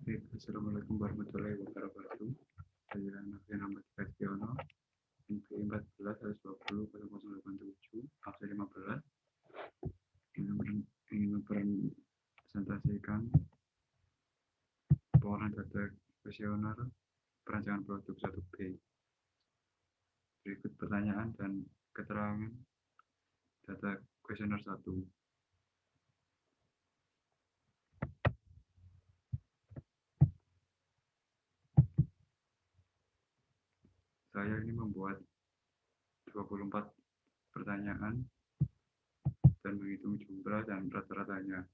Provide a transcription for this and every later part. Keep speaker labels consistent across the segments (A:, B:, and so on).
A: Baik, assalamualaikum warahmatullahi wabarakatuh. Saya Nafian Ahmad Kastiono, NPI 14 120 0087 absen 15 ingin mempresentasikan pengolahan data kuesioner perancangan produk 1B. Berikut pertanyaan dan keterangan data kuesioner 1. Saya ini membuat 24 pertanyaan dan menghitung jumlah dan rata-ratanya.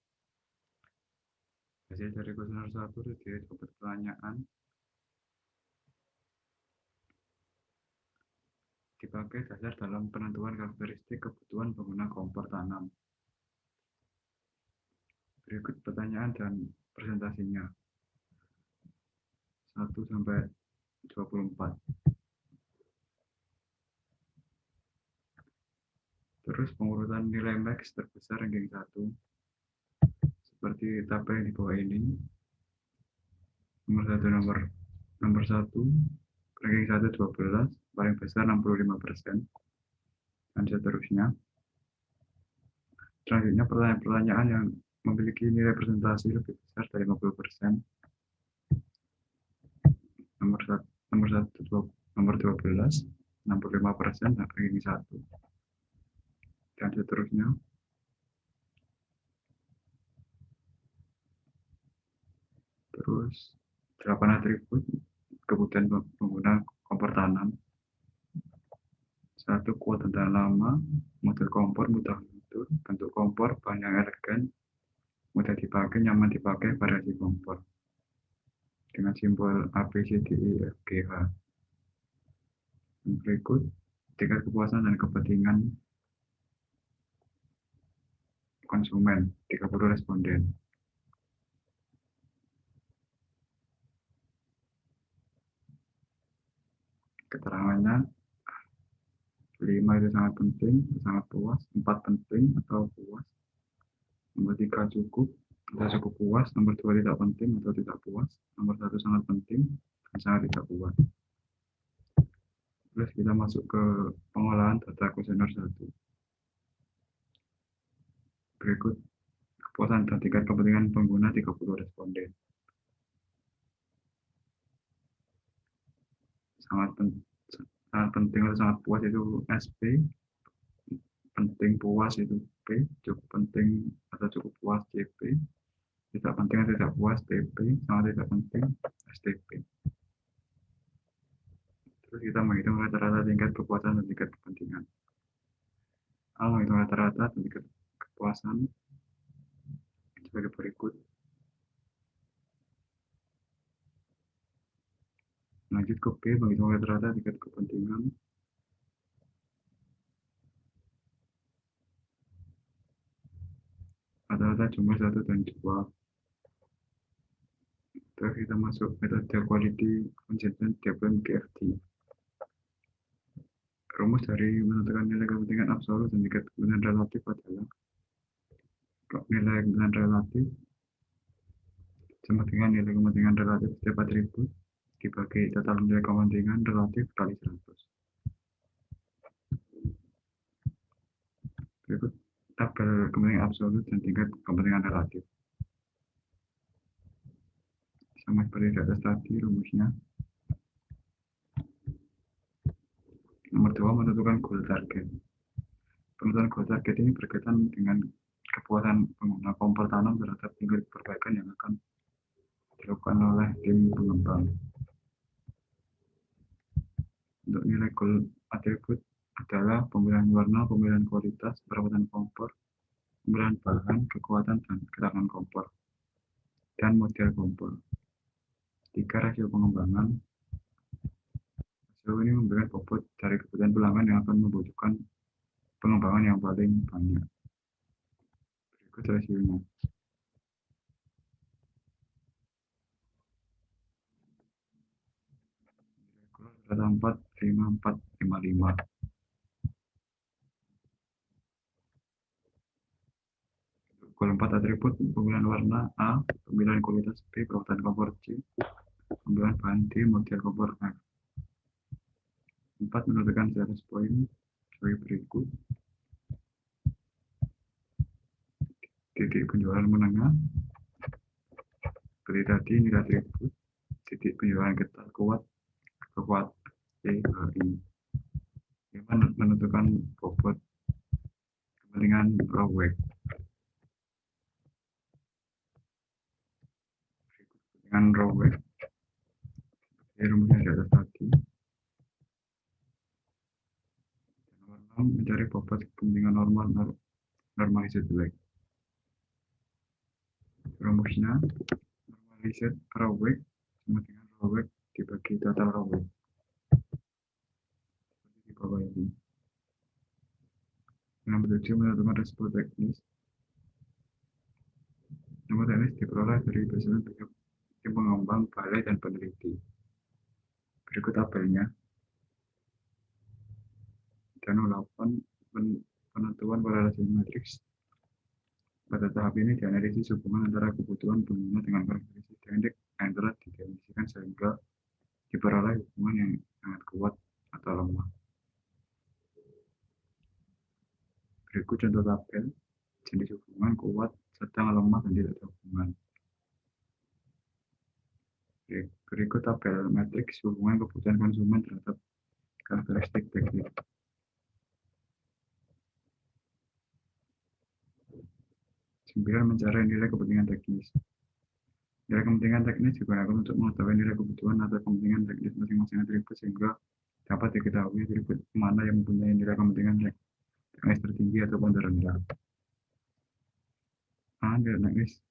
A: Hasil dari kuesioner 1 terdiri 24 pertanyaan dipakai dasar dalam penentuan karakteristik kebutuhan pengguna kompor tanam. Berikut pertanyaan dan presentasinya. 1 sampai 24. Terus pengurutan nilai max terbesar ranking 1 seperti tabel yang di bawah ini. Nomor 1 ranking 1 12, paling besar 65% dan seterusnya. Selanjutnya pertanyaan-pertanyaan yang memiliki nilai presentasi lebih besar dari 50%. Nomor 12 65% dan ranking 1 dan seterusnya. Terus 8 atribut kebutuhan pengguna kompor tanam. 1. Kuat dan tahan lama, model kompor mudah luntur, bentuk kompor bahan yang elegan, mudah dipakai, nyaman dipakai, variasi kompor dengan simbol A, B, C, D, E, F, G, H. Berikut tingkat kepuasan dan kepentingan konsumen 30 responden. Keterangannya 5 itu sangat penting, sangat puas. 4 penting atau puas. Nomor 3 cukup atau cukup puas. Nomor 2 tidak penting atau tidak puas. Nomor 1 sangat penting dan sangat tidak puas. Terus kita masuk ke pengolahan data kuesioner 1. Berikut kepuasan dan tingkat kepentingan pengguna 30 responden. Sangat penting atau sangat puas itu SP, penting puas itu P, cukup penting atau cukup puas CP, tidak penting atau tidak puas TP, sangat tidak penting STP. Terus kita menghitung rata-rata tingkat kepuasan dan tingkat kepentingan. Menghitung rata-rata dan tingkat kepuasan sebagai berikut. Lanjut ke B, menghitung rata-rata tingkat kepentingan. Rata-rata jumlah 1 dan 2. Terus kita masuk metode quality consistent development QFD. Rumus dari menentukan nilai kepentingan absolut dan tingkat kepentingan relatif adalah nilai kepentingan relatif sama dengan nilai kepentingan relatif setiap atribut dibagi total nilai kepentingan relatif kali 100. Berikut tabel kepentingan absolut dan tingkat kepentingan relatif. Sama seperti di atas tadi rumusnya. Nomor 2, menentukan goal target. Penentuan goal target ini berkaitan dengan kepuasan pengguna kompor tanam terhadap tingkat perbaikan yang akan dilakukan oleh tim pengembang. Untuk nilai goal atribut adalah pemilihan warna, pemilihan kualitas, perawatan kompor, pemilihan bahan, kekuatan dan ketahanan kompor, dan model kompor. 3. Rasio pengembangan. Rasio ini memberikan bobot dari kebutuhan pelanggan yang akan membutuhkan pengembangan yang paling banyak. Berikut rasionya. Rata 4, 5, 4, 5, 5. Tabel 4 atribut pemilihan warna A, pemilihan kualitas B, perawatan kompor C, pemilihan bahan D, model kompor F. 4 menentukan status poin sebagai berikut. Titik penjualan menengah, seperti tadi nilai atribut. Titik penjualan ketat kuat, kekuat EHI. 5 menentukan bobot kepentingan ROWEC. Kepentingan ROWEC rumusnya di atas tadi. Nomor 6 mencari bobot kepentingan normal normalisasi WEC. Rumusnya normalisasi ROWEC sama dengan ROWEC dibagi total ROWEC. Seperti di bawah ini. Nomor 7 menentukan resiko teknis. Nomor teknis diperoleh dari berdasarkan tim pengembang, balai, dan peneliti. Berikut tabelnya. Dan 8 penentuan korelasi matriks. Pada tahap ini dianalisis hubungan antara kebutuhan pengguna dengan karakteristik teknik yang telah didefinisikan sehingga diperoleh hubungan yang sangat kuat atau lemah. Berikut contoh tabel jenis hubungan kuat, sedang, lemah, dan tidak ada hubungan. Berikut tabel matriks hubungan kebutuhan konsumen terhadap karakteristik teknik. 9 mencari nilai kepentingan teknis. Nilai kepentingan teknis digunakan untuk mengetahui nilai kebutuhan atau kepentingan teknis masing-masing atribut sehingga dapat diketahui atribut mana yang mempunyai nilai kepentingan teknis tertinggi ataupun terendah. A. Nilai teknis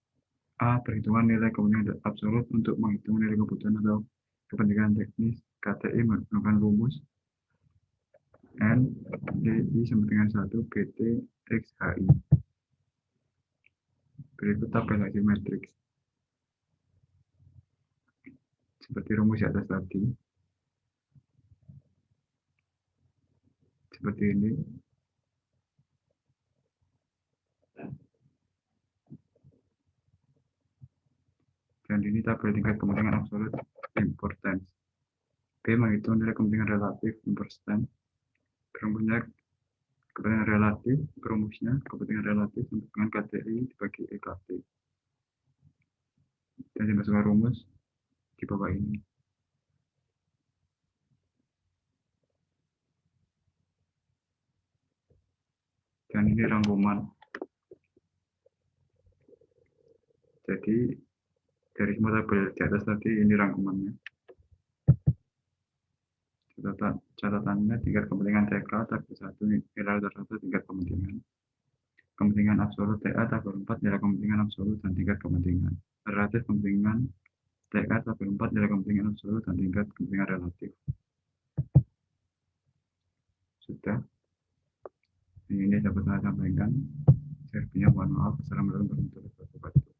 A: A. Perhitungan nilai kepentingan absolut untuk menghitung nilai kebutuhan atau kepentingan teknis KTI menggunakan rumus N DI sama dengan 1 BT X HI. Berikut tabel hasil matriks. Seperti rumus di atas tadi. Seperti ini. Dan ini tabel tingkat kepentingan absolut importance. B menghitung nilai kepentingan relatif importance. Rumusnya kepentingan relatif, rumusnya kepentingan relatif dengan KTI dibagi EKT. Dan dimasukkan rumus di bawah ini. Dan ini rangkuman. Jadi dari semua tabel di atas tadi ini rangkumannya. Catatannya tingkat kepentingan TK tabel 1 nilai rata-rata tingkat kepentingan. Kepentingan absolut TA tabel 4 nilai kepentingan absolut dan tingkat kepentingan. Relatif kepentingan TK tabel 4 nilai kepentingan absolut dan tingkat kepentingan relatif. Sudah. Ini dapat saya sampaikan. Saya mohon maaf. Assalamualaikum warahmatullahi wabarakatuh.